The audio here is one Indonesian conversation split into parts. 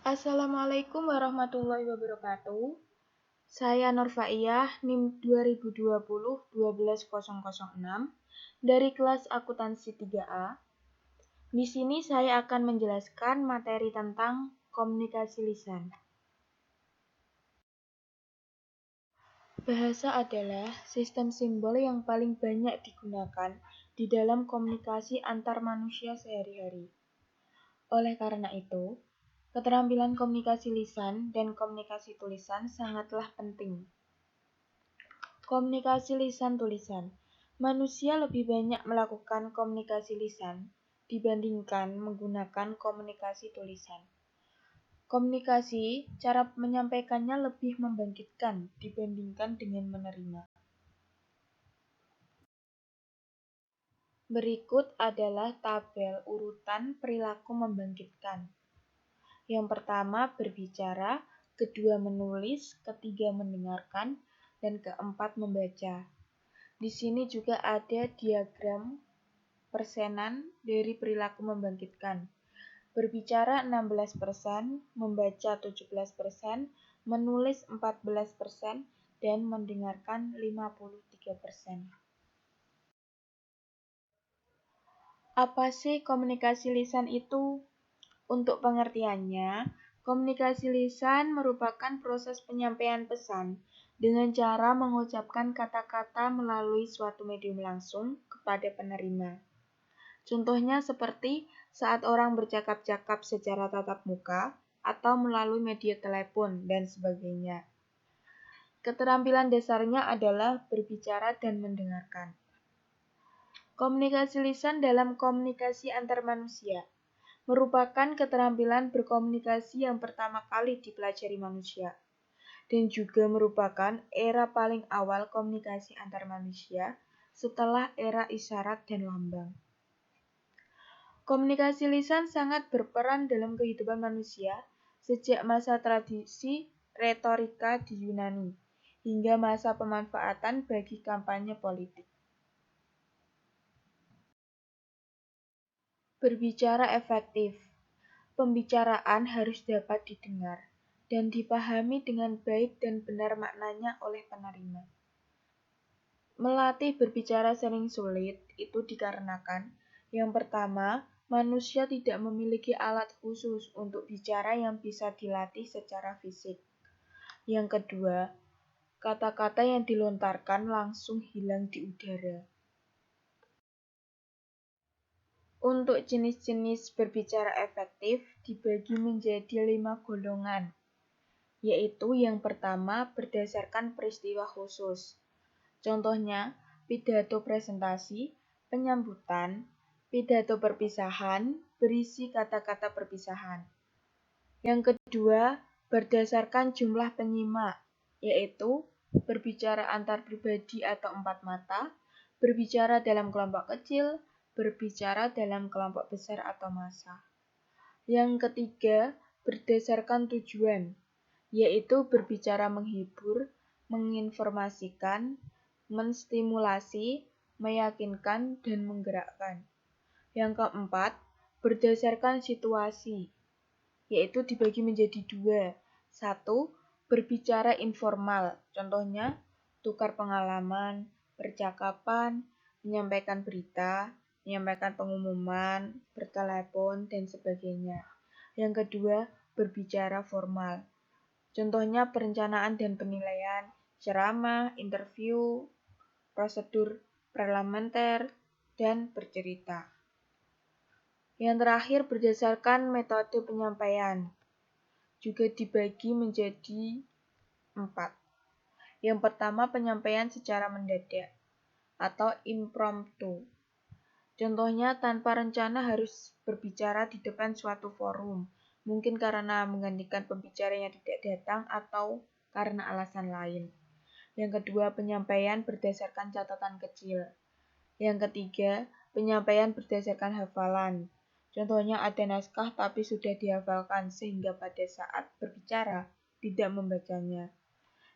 Assalamualaikum warahmatullahi wabarakatuh. Saya Nurfaiyah, NIM 2020-12006 dari kelas akuntansi 3A. Di sini saya akan menjelaskan materi tentang komunikasi lisan. Bahasa adalah sistem simbol yang paling banyak digunakan di dalam komunikasi antar manusia sehari-hari. Oleh karena itu, keterampilan komunikasi lisan dan komunikasi tulisan sangatlah penting. Komunikasi lisan tulisan. Manusia lebih banyak melakukan komunikasi lisan dibandingkan menggunakan komunikasi tulisan. Komunikasi, cara menyampaikannya lebih membangkitkan dibandingkan dengan menerima. Berikut adalah tabel urutan perilaku membangkitkan. Yang pertama berbicara, kedua menulis, ketiga mendengarkan, dan keempat membaca. Di sini juga ada diagram persenan dari perilaku membangkitkan. Berbicara 16%, membaca 17%, menulis 14%, dan mendengarkan 53%. Apa sih komunikasi lisan itu? Untuk pengertiannya, komunikasi lisan merupakan proses penyampaian pesan dengan cara mengucapkan kata-kata melalui suatu medium langsung kepada penerima. Contohnya seperti saat orang bercakap-cakap secara tatap muka atau melalui media telepon dan sebagainya. Keterampilan dasarnya adalah berbicara dan mendengarkan. Komunikasi lisan dalam komunikasi antar manusia merupakan keterampilan berkomunikasi yang pertama kali dipelajari manusia, dan juga merupakan era paling awal komunikasi antar manusia setelah era isyarat dan lambang. Komunikasi lisan sangat berperan dalam kehidupan manusia sejak masa tradisi retorika di Yunani hingga masa pemanfaatan bagi kampanye politik. Berbicara efektif. Pembicaraan harus dapat didengar dan dipahami dengan baik dan benar maknanya oleh penerima. Melatih berbicara sering sulit itu dikarenakan yang pertama, manusia tidak memiliki alat khusus untuk bicara yang bisa dilatih secara fisik. Yang kedua, kata-kata yang dilontarkan langsung hilang di udara. Untuk jenis-jenis berbicara efektif dibagi menjadi 5 golongan, yaitu yang pertama berdasarkan peristiwa khusus. Contohnya, pidato presentasi, penyambutan, pidato perpisahan, berisi kata-kata perpisahan. Yang kedua, berdasarkan jumlah penyimak, yaitu berbicara antar pribadi atau empat mata, berbicara dalam kelompok kecil, berbicara dalam kelompok besar atau massa. Yang ketiga, berdasarkan tujuan, yaitu berbicara menghibur, menginformasikan, menstimulasi, meyakinkan, dan menggerakkan. Yang keempat, berdasarkan situasi, yaitu dibagi menjadi 2. 1. Berbicara informal, contohnya tukar pengalaman, percakapan, menyampaikan berita, menyampaikan pengumuman, bertelepon, dan sebagainya. Yang kedua, berbicara formal, contohnya perencanaan dan penilaian, ceramah, interview, prosedur parlementer, dan bercerita. Yang terakhir berdasarkan metode penyampaian, juga dibagi menjadi 4. Yang pertama penyampaian secara mendadak atau impromptu. Contohnya tanpa rencana harus berbicara di depan suatu forum, mungkin karena menggantikan pembicara yang tidak datang atau karena alasan lain. Yang kedua, penyampaian berdasarkan catatan kecil. Yang ketiga, penyampaian berdasarkan hafalan. Contohnya ada naskah tapi sudah dihafalkan sehingga pada saat berbicara tidak membacanya.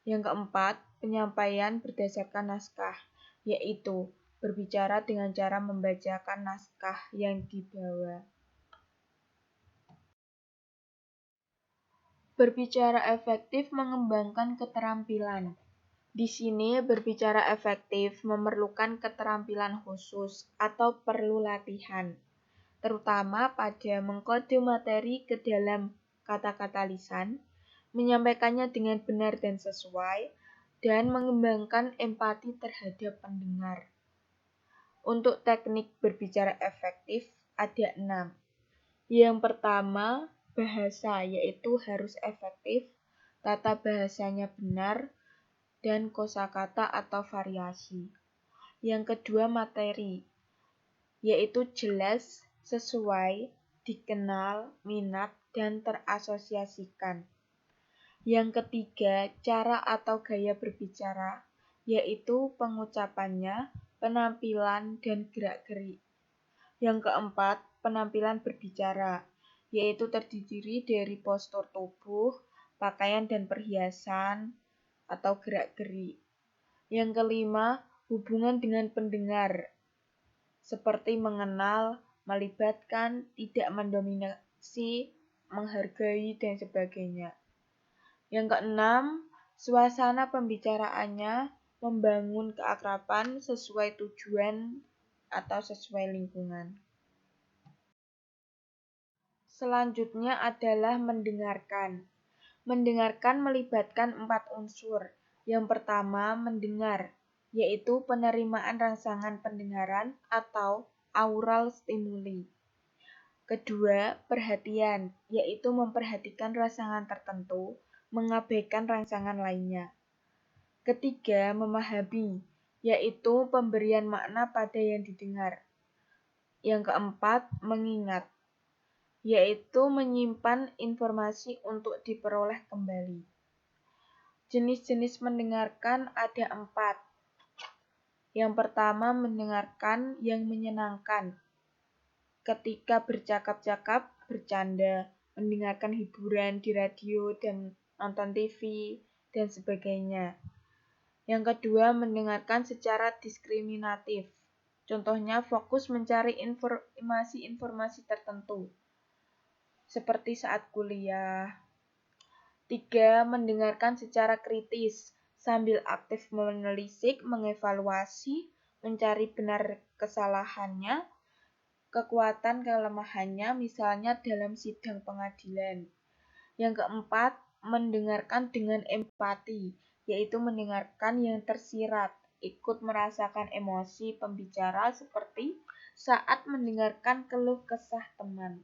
Yang keempat, penyampaian berdasarkan naskah, yaitu berbicara dengan cara membacakan naskah yang dibawa. Berbicara efektif mengembangkan keterampilan. Di sini berbicara efektif memerlukan keterampilan khusus atau perlu latihan, terutama pada mengkode materi ke dalam kata-kata lisan, menyampaikannya dengan benar dan sesuai, dan mengembangkan empati terhadap pendengar. Untuk teknik berbicara efektif ada 6. Yang pertama, bahasa, yaitu harus efektif, tata bahasanya benar, dan kosakata atau variasi. Yang kedua, materi, yaitu jelas, sesuai, dikenal, minat, dan terasosiasikan. Yang ketiga, cara atau gaya berbicara, yaitu pengucapannya, penampilan, dan gerak-gerik. Yang keempat, penampilan berbicara, yaitu terdiri dari postur tubuh, pakaian dan perhiasan, atau gerak-gerik. Yang kelima, hubungan dengan pendengar, seperti mengenal, melibatkan, tidak mendominasi, menghargai, dan sebagainya. Yang keenam, suasana pembicaraannya membangun keakraban sesuai tujuan atau sesuai lingkungan. Selanjutnya adalah mendengarkan. Mendengarkan melibatkan 4 unsur. Yang pertama, mendengar, yaitu penerimaan rangsangan pendengaran atau aural stimuli. Kedua, perhatian, yaitu memperhatikan rangsangan tertentu, mengabaikan rangsangan lainnya. Ketiga, memahami, yaitu pemberian makna pada yang didengar. Yang keempat, mengingat, yaitu menyimpan informasi untuk diperoleh kembali. Jenis-jenis mendengarkan ada 4. Yang pertama, mendengarkan yang menyenangkan. Ketika bercakap-cakap, bercanda, mendengarkan hiburan di radio dan nonton TV, dan sebagainya. Yang kedua, mendengarkan secara diskriminatif. Contohnya, fokus mencari informasi tertentu, seperti saat kuliah. 3. Mendengarkan secara kritis, sambil aktif menelisik, mengevaluasi, mencari benar kesalahannya, kekuatan kelemahannya, misalnya dalam sidang pengadilan. Yang keempat, mendengarkan dengan empati, yaitu mendengarkan yang tersirat, ikut merasakan emosi pembicara seperti saat mendengarkan keluh kesah teman.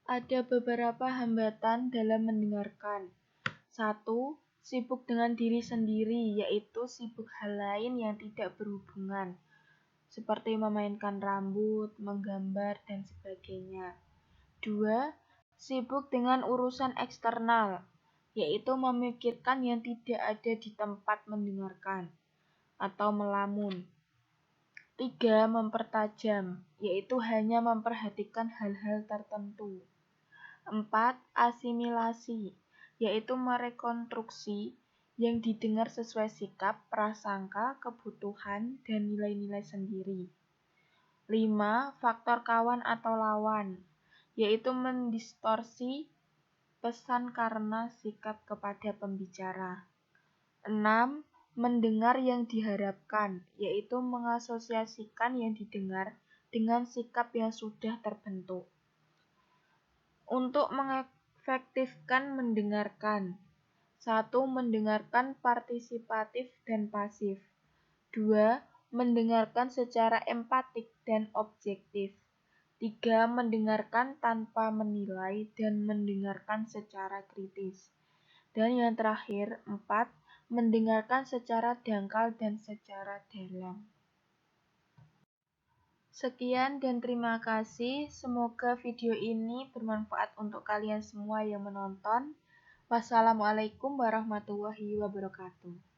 Ada beberapa hambatan dalam mendengarkan. 1. Sibuk dengan diri sendiri, yaitu sibuk hal lain yang tidak berhubungan, seperti memainkan rambut, menggambar, dan sebagainya. 2. Sibuk dengan urusan eksternal, yaitu memikirkan yang tidak ada di tempat mendengarkan, atau melamun. 3. Mempertajam, yaitu hanya memperhatikan hal-hal tertentu. 4. Asimilasi, yaitu merekonstruksi yang didengar sesuai sikap, prasangka, kebutuhan, dan nilai-nilai sendiri. 5. Faktor kawan atau lawan, yaitu mendistorsi pesan karena sikap kepada pembicara. 6. Mendengar yang diharapkan, yaitu mengasosiasikan yang didengar dengan sikap yang sudah terbentuk. Untuk mengefektifkan mendengarkan. 1. Mendengarkan partisipatif dan pasif. 2. Mendengarkan secara empatik dan objektif. 3. Mendengarkan tanpa menilai dan mendengarkan secara kritis. Dan yang terakhir, 4. Mendengarkan secara dangkal dan secara dalam. Sekian dan terima kasih. Semoga video ini bermanfaat untuk kalian semua yang menonton. Wassalamualaikum warahmatullahi wabarakatuh.